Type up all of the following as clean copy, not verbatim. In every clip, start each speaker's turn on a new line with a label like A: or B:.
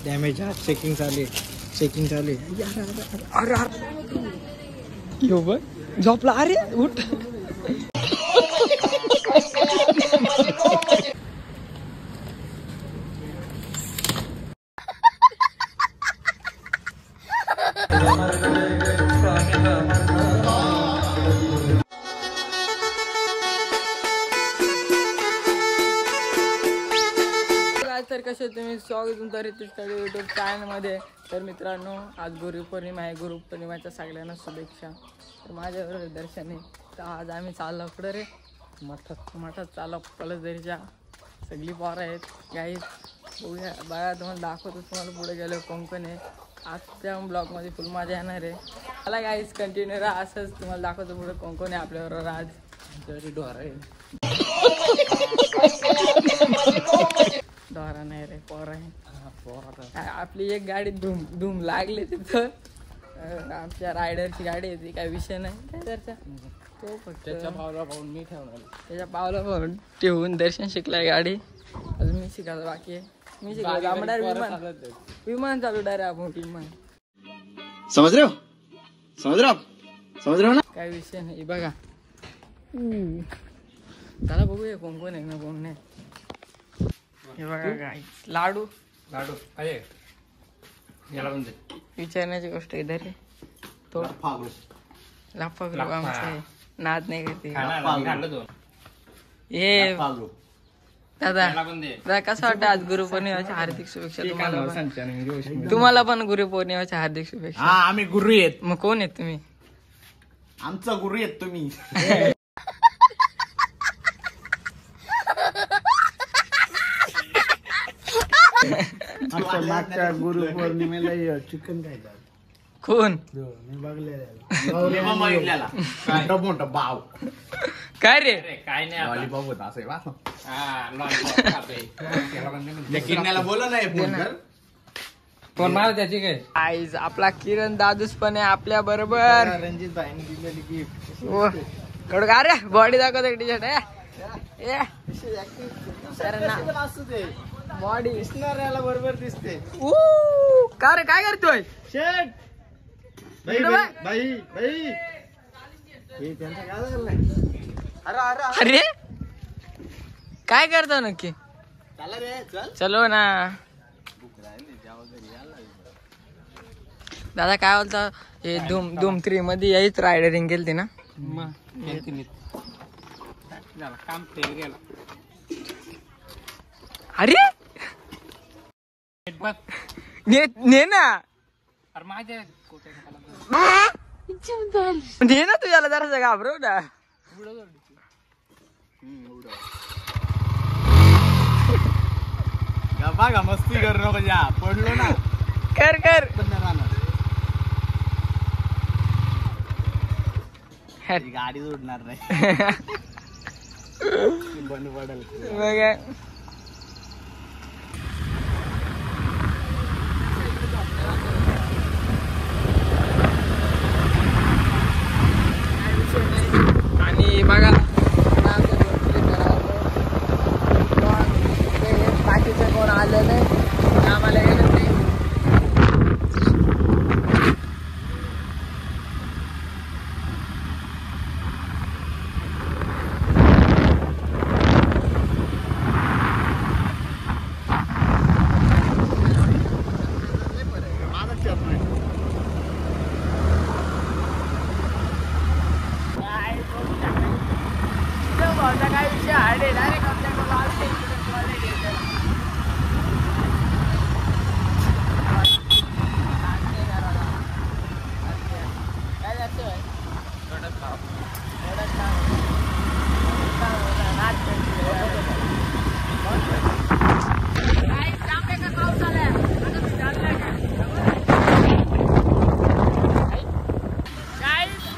A: Damage checking चालू अरे बघ झोपला अरे उठ तर कसे तुम्ही स्वागत तुमचं रितेश काळे यूट्यूब चॅनलमध्ये. तर मित्रांनो आज गुरुपौर्णिमा आहे. गुरुपौर्णिमेच्या सगळ्यांना शुभेच्छा. तर माझ्याबरोबर दर्शन आहे. तर आज आम्ही चाललो पुढे रे मठात चाललो कलसदरीच्या. सगळी पोरं आहेत गाईज बघूया बघा तुम्हाला दाखवतो. तुम्हाला पुढे गेलो कोकण आहे. आजच्या ब्लॉगमध्ये फुल मजा येणार आहे. मला गाईज कंटिन्यू राहा असंच तुम्हाला दाखवतो. पुढे कोकण आहे आपल्याबरोबर. आज तरी डोर आहे डोरा नाही रे पोर आहे. आपली एक गाडी धूम लागली तिथं. आमच्या रायडरची गाडी आहे ती काय विषय नाही. काय त्याच्या तो फक्त त्याच्या पावला पाहून ठेवून दर्शन शिकलाय गाडी. अजून मी शिकायचं बाकी आहे. मी शिकलो आमदार विमान चालू डायरेक्ट आपण विमान.
B: समझ रहे हो ना.
A: काय विषय नाही बघा. चला बघूया कोण कोण आहे ना कोण नाही. हे बघा काय लाडू
C: अरे याला म्हणजे
A: विचारण्याची गोष्ट इधर आहे. तो लाफा ग्रुप आमचा आहे. नाद नाही करते. हे दादा कसं वाटतं आज गुरुपौर्णिमेच्या हार्दिक शुभेच्छा. तुम्हाला पण गुरुपौर्णिमेच्या हार्दिक शुभेच्छा.
B: आम्ही गुरु आहेत.
A: मग कोण आहेत तुम्ही?
B: आमचा गुरु आहेत तुम्ही.
A: मागच्या गुरुपौर्णिमेला चिकन खायचं कोण
B: मोठा भाव
A: काय रे
C: काय नाही
B: लॉलीपॉप होता असं किडण्याला बोला नाही
C: कोण मार त्याची काय
A: आईज आपला किरण दादूस पण आहे आपल्या बरोबर.
B: रणजित भाईने दिलेली गिफ्ट.
A: कडू का रे बॉडी दाखवत टी शर्ट बॉडी
B: दिसणाऱ्याला बरोबर दिसते.
A: का रे काय करतोय
B: शेट भाई हे त्यांचा काय झालं.
A: अरे काय करतो नक्की.
B: चला रे चल.
A: चलो ना दादा काय बोलता. हे धूम 3 मध्ये यायच रायडरिंग केली ना.
C: काम फेल गेला.
A: अरे ने ना
C: अरे माझ्या
A: दे ना तुझ्याला जरा घाबरव ना.
B: बघा मस्ती कर नको जा पडलो ना.
A: कर
B: गाडी उडणार नाही. बंद पडेल
A: बघा. आणि बघा बाकीचे कोण आले नाही आम्हाला येत नाही. काय विषय हाडे डायरेक्ट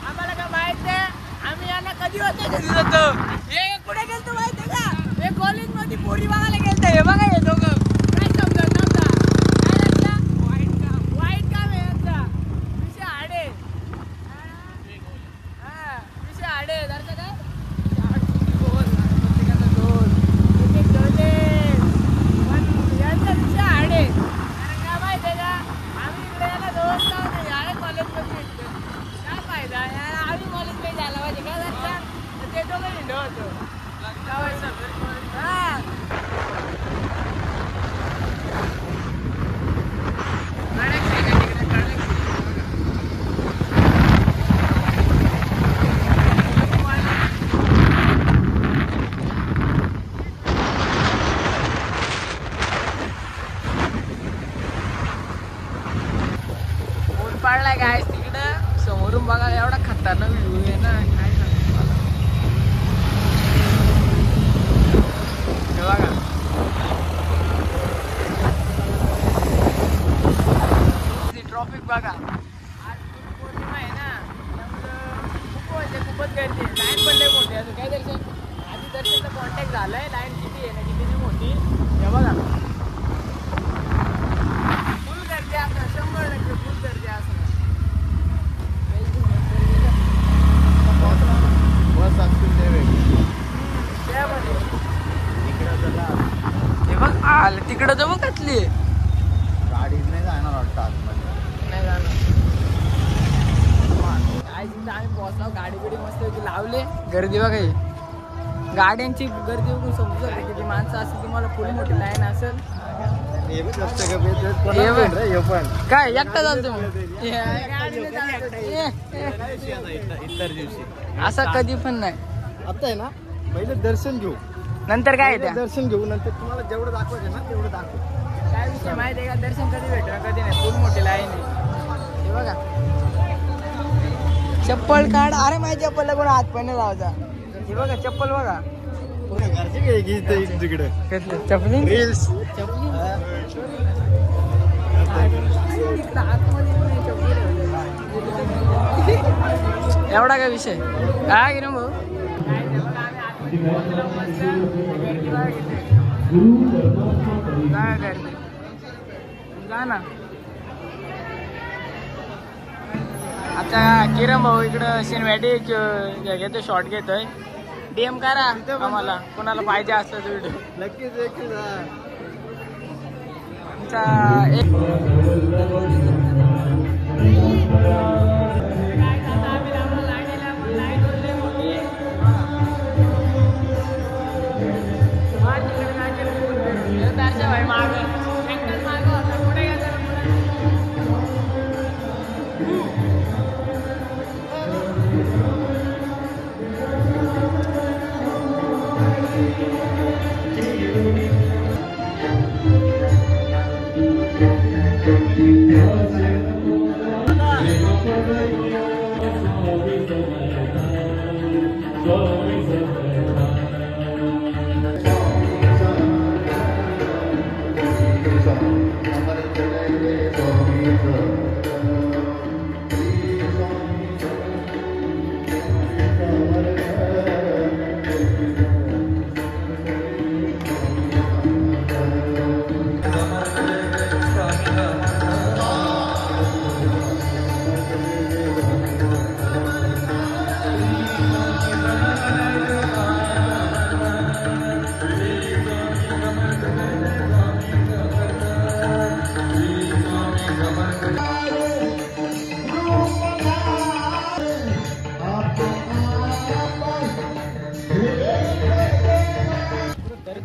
A: आम्हाला काय माहित आहे. आम्ही यांना कधी होते कुठे गेलतो माहिती आहे का. हे कॉलेज मध्ये पोरी बघायला गेलतो. हे बघा ठेवतो लावायचं हा. कडक आहे का तिकडे? कडक आहे. ऊन पाडलाय काय तिकडं समोरून बघा एवढा खतरनाक व्ह्यू आहे ना काय सांगू मला. हे बघा ट्रॉफिक बघा. आज पौर्णिमा आहे ना त्यामुळं खूपच गर्दी आहे. लाईन पण लय मोठी आहे. काय दर्शन आधी दर्शनचा कॉन्टॅक्ट झालाय. लाईन किती आहे ना किती मोठी हे बघा. फुल गर्दी असणार 100% फुल गर्दी असणार.
B: बस असतील ते वेगळे.
A: त्यामध्ये
B: इकडं चला.
A: हे बघ आलं तिकडं तर मग कसली
B: गाडी नाही जाणार वाटतं आतमध्ये.
A: नाही जाणार. काय तिथं आम्ही पोहोचलो. गाडी बिडी मस्त लावले. गर्दी बघा ही. गाड्यांची गर्दी बघून समजू शकते किती माणसं असेल. तुम्हाला फुल मोठी लाईन असेल.
B: हे बी कसं का बे, तेच कोणाला
A: हे बघ.
B: बोल रे, हे पण.
A: काय एकटा चालतो मग
B: इतर दिवशी
A: असं कधी पण नाही.
B: आता आहे ना पहिले दर्शन घेऊ.
A: नंतर काय
B: पहिले
A: त्या
B: दर्शन घेऊ नंतर तुम्हाला जेवढं दाखवायचं ना तेवढं दाखवू.
A: काय विषय माहिती आहे का? दर्शन कधी भेटणार कधी नाही. फुल मोठी लाईन आहे. हे बघा चप्पल काढ. अरे माझ्या चप्पलला कोण हात पण नाही लावायचा. हे बघा चप्पल बघा.
B: घरची घ्यायची इथं तिकडे
A: चपली
B: रील्स.
A: एवढा काय विषय काय गिरम भाऊ. जा ना आता किरम भाऊ इकडं सिनेमॅटिक घेतो शॉर्ट घेतोय. डीएम करा आम्हाला कोणाला पाहिजे असलं तर व्हिडिओ.
B: नक्कीच नक्कीच.
A: आमचा एक भाई माग होता पुढे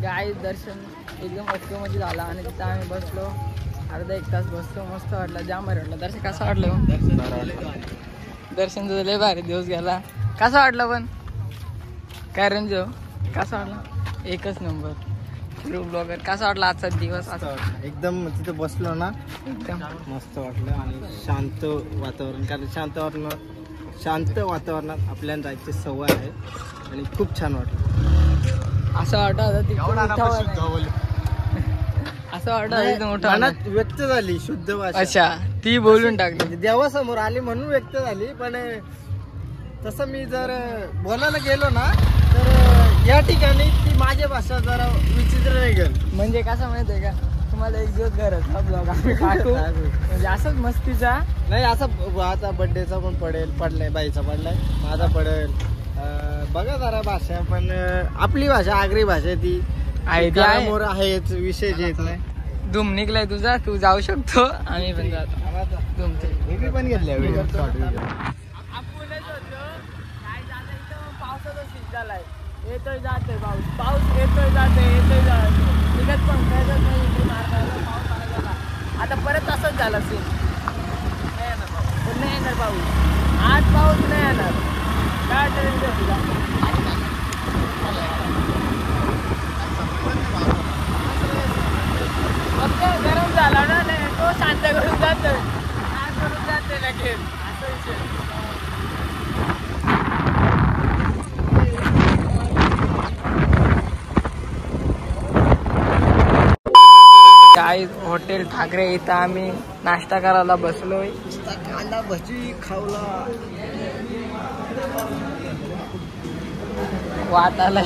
A: गाय दर्शन एकदम ओके मध्ये झाला आणि तिथं आम्ही बसलो अर्धा एक तास बसलो. मस्त वाटलं. जाम भारी वाटलं. दर्शन कसं वाटलं? दर्शन तुझं लय भारी दिवस गेला. कसं वाटलं पण काय रंजो कसं वाटलं? एकच नंबर. ग्रुप ब्लॉगर कसा वाटला आजचा दिवस?
B: एकदम तिथे बसलो ना
A: एकदम
B: मस्त वाटलं आणि शांत वातावरण. कारण शांत वातावरणात आपल्याला जायची सवय आहे आणि खूप छान वाटलं.
A: असं वाटत असं वाटत मोठा
B: मनात व्यक्त झाली शुद्ध भाषा.
A: अच्छा ती बोलून टाकली.
B: देवासमोर आली म्हणून व्यक्त झाली. पण तसं मी जर बोलायला गेलो ना तर या ठिकाणी ती माझी भाषा जरा विचित्र निघेल.
A: म्हणजे कसं माहितीये का तुम्हाला एक दिवस गरज ब्लॉग आम्ही टाकू म्हणजे असंच मस्तीचा
B: नाही. असं आता बर्थडेचा पण पडलाय बाईचा पडलाय माझा पडेल. बघा जरा भाषा पण आपली भाषा आगरी भाषा ती आहेच. विषय येत नाही.
A: धूम निघलाय तुझा. तू जाऊ शकतो. आम्ही पण जातो.
B: धूम पण घेतल्या
A: पावसाचा सीझन झालाय येतोय जातोय पाऊस, पाऊस येतोय जातोय, येतोय जातोय. निघत पण कळतच नाही entry मारताना पाऊस आला गेला. आता परत असंच झालं सीन. नाही येणार पाऊस. पण नाही येणार पाऊस. आज पाऊस नाही येणार. काय वाटतं तुला? फक्त गरम झाला ना, नाही तो शांत करून जातोय. शांत करून जाते लगेच. असं विषय. काय हॉटेल ठाकरे इथं आम्ही नाश्ता करायला बसलोय.
B: कांदा भजी खावला.
A: वाट आला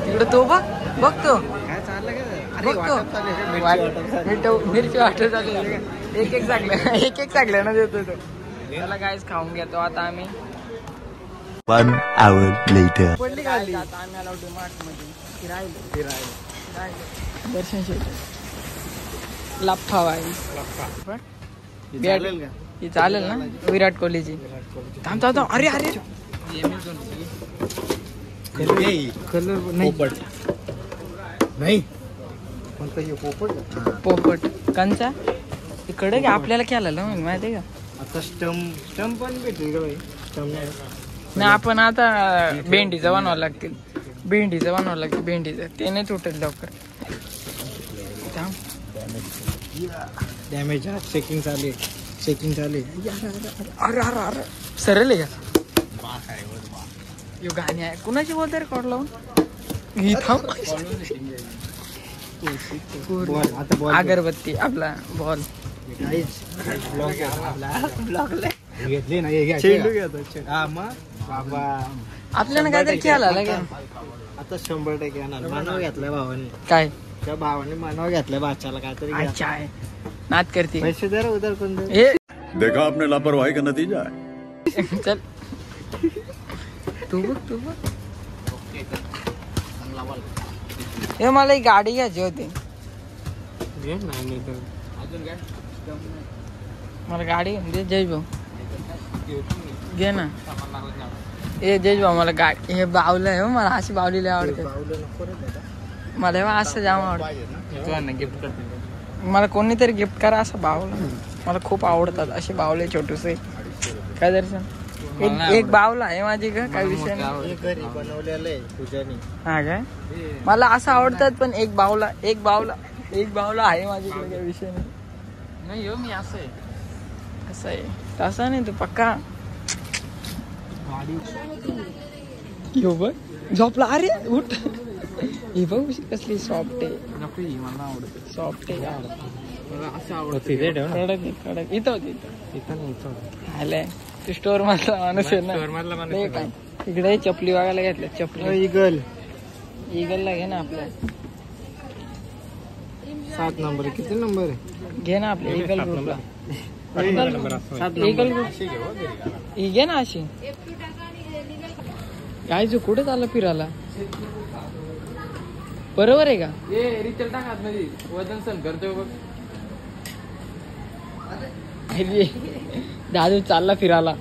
A: तिकडे तो बघतो
B: काय चाललं का?
A: बघतो मिरची वाटत चालू एक एक चांगलं ना देतो तो. त्याला काहीच खाऊन घेतो आता आम्ही.
D: 1 hour later.
A: पडली खाली. आता आम्ही आलो डिमार्ट मध्ये फिरायला. दर्शन शेट लफ्फावाई
B: चालेल का?
A: ही चालेल ना विराट कोहलीची. थांब अरे
B: कलर नाही कोणता हे
A: पोपट कंचा इकडे की आपल्याला खेळायला माहिती का?
B: आता स्टंप पण भेटेल का भाई? स्टंप
A: नाही आपण आता भेंडीचं बनवावं लागतील. भेंडीचं ते नाही तुटेल लवकर.
B: डॅमेज चेकिंग चालू
A: अरे सरळ आहे का? यो गाणी आहे कुणाची बोलते रेकॉर्ड लावून अगरबत्ती आपला बॉल
B: घेतली ना चेंडू घेतो. हा मग बाबा
A: आपल्याला काहीतरी खेळायला लागेल.
B: आता 100% येणार. मानव घेतलाय भावाने.
A: काय
B: त्या भावाने मानव घेतलाय बाच्याला काहीतरी घ्या.
A: अच्छा आहे नाद करते.
B: पैसे दे रे उधर कोण दे.
A: हे
D: देखा आपने लापरवाही का नतीजा है.
A: चल तू बघ हे मला एक गाडी घ्यायची होती. मला गाडी दे जय भाऊ घे ना. हे जय भाऊ मला गाडी हे बावलं आहे. मला अशी बावलेली आवडते. मला हे असं जाम आवडतं.
C: गिफ्ट करते
A: मला कोणीतरी गिफ्ट करा असं बावलं. मला खूप आवडतात असे बावले छोटूसे. काय दर्शन एक बावला आहे माझी का काय विषय नाही.
B: घरी बनवलेलं आहे तुझ्यानी.
A: हा काय मला असं आवडतात पण एक बावला आहे माझ्याकडे काही विषय नाही.
C: मी असं
A: आहे तसा नाही तू पक्का. यो बघ झोपला. अरे उठ. ही बघ कसली सॉफ्ट आहे.
C: मला आवडत
A: सॉफ्ट आहे
C: असं आवडत.
A: कडक इथं होती आलंय तू स्टोर मधला माणूस आहे ना. इकडे चपली बघायला घेतल्या. चपली इगलला घे ना आपल्या.
B: 7 नंबर किती नंबर आहे?
A: घे ना आपल्या इगल ग्रुपला. इगल ग्रुप ही घे ना अशी. काय जो कुठे चालला फिरायला? बरोबर आहे का? रिचल टाकात मध्ये वजन सण करतोय बघ. दादू चालला फिरायला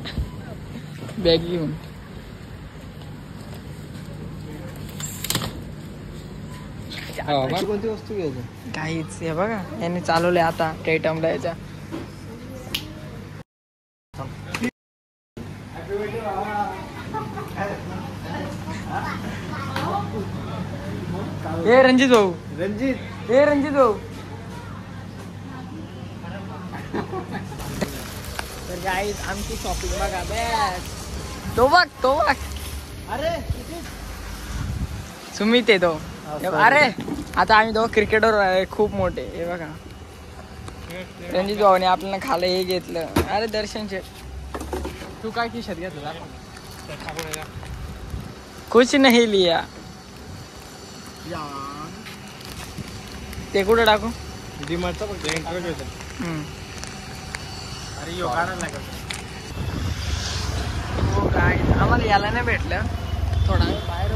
A: बॅग घेऊन.
B: कोणती वस्तू घ्यायची?
A: काहीच हे बघा यांनी चालवले आता टेटमला याच्या. हे रणजित भाऊ तर गाईज आमची शॉपिंग बघा. बॅग तो बघ
B: अरे
A: सुमित आहे तो. अरे आता आम्ही दोघं क्रिकेटर आहे खूप मोठे. हे बघा रणजित भाऊने आपल्याला खाला हे घेतलं. अरे दर्शन शेठ तू काय खिशात घेतलं? कुछ नाही लिया. ते कुठं टाकू?
B: डिमार्टचा फक्त एंट्री घेतो. अरे यो काढायला लागेल.
A: हो काय आम्हाला यायला नाही भेटलं. थोडा वेळ बाहेर